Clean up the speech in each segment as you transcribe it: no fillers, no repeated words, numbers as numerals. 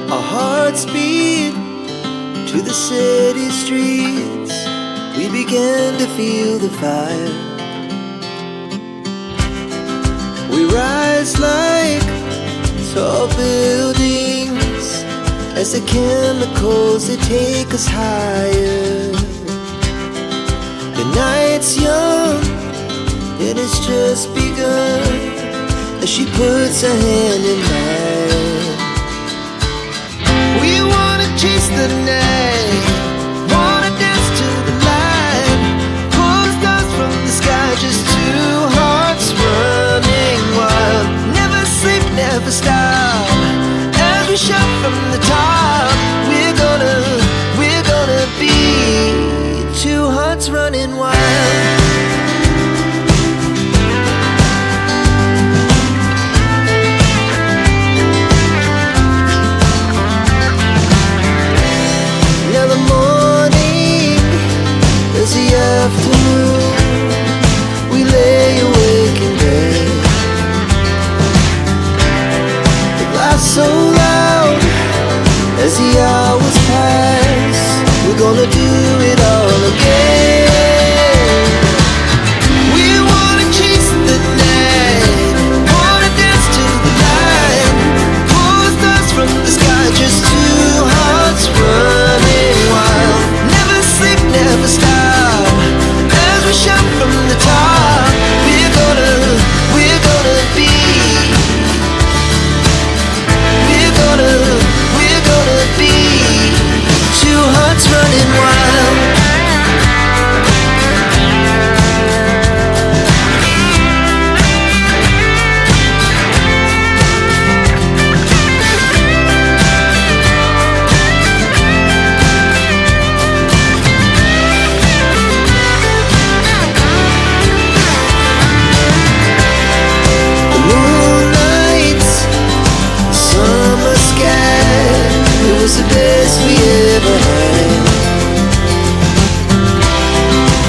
Our hearts beat to the city streets. We began to feel the fire. We rise like tall buildings as the chemicals, they take us higher. The night's young and it's just begun as she puts her hand in mine. We wanna chase the night, wanna dance to the light, pull stars from the sky, just two hearts running wild. Never sleep, never stop, as we shout from the top. We're gonna be two hearts running wild. The afternoon, we lay awake in bed. The glass so loud as the hours pass. We're gonna do it all again. We wanna chase the night, wanna dance to the light, pull stars from the sky, just two hearts running wild. Never sleep, never stop, shout from the top. We're gonna be. We're gonna be two hearts running wild. The best we ever had,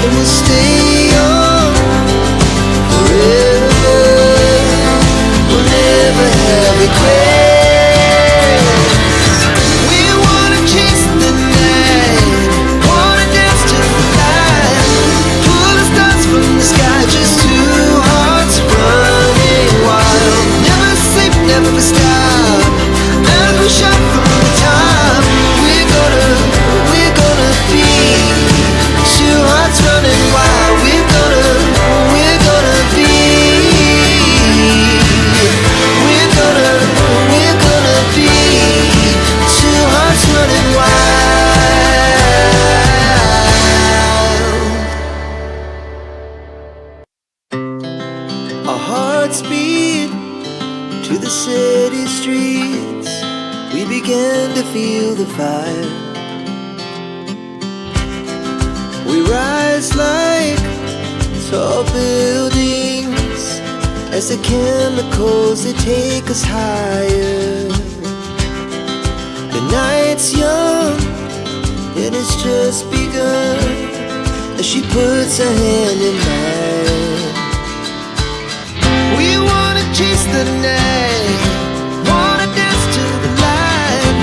and we'll stay on forever. We'll never have regrets. We wanna chase the night, wanna dance to the light, pull the stars from the sky, just two hearts running wild. Never sleep, never stop, as we shout from the top. Running wild, we're gonna be. We're gonna be two hearts running wild. Our hearts beat to the city streets. We began to feel the fire. We rise like tall buildings as the chemicals, they take us higher. The night's young and it's just begun as she puts her hand in mine. We wanna chase the night, wanna dance to the light,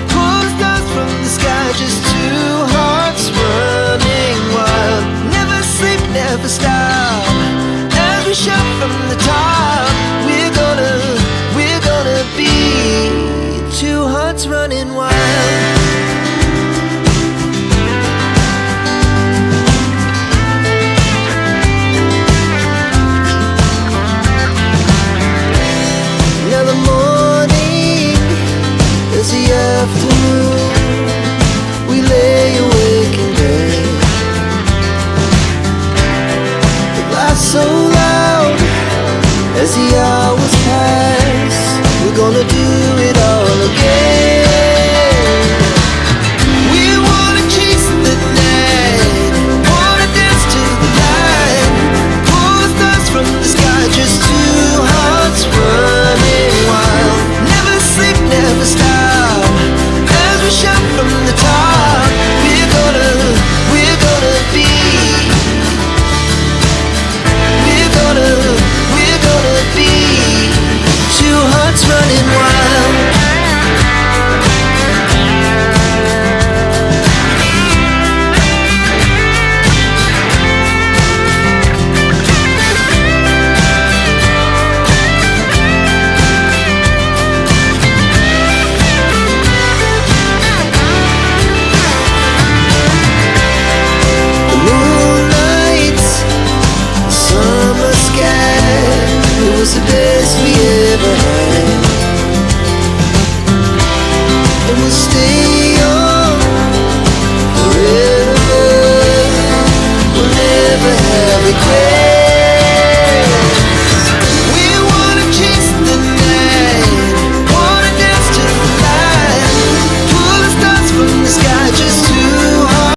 pull stars from the sky, just two hearts running wild. Never sleep, never stop, as we shout from the top. We're gonna be two hearts running wild. Now the morning is the afternoon, we lay awake in bed. So loud as the hours pass. We're gonna do it all again. We wanna chase the night, wanna dance to the light, pull stars from the sky, just two hearts running wild. Never sleep, never stop, as we shout from the top. We're gonna be. We're gonna be two hearts running wild. was the best we ever had. And we'll stay young forever. We'll never have regrets.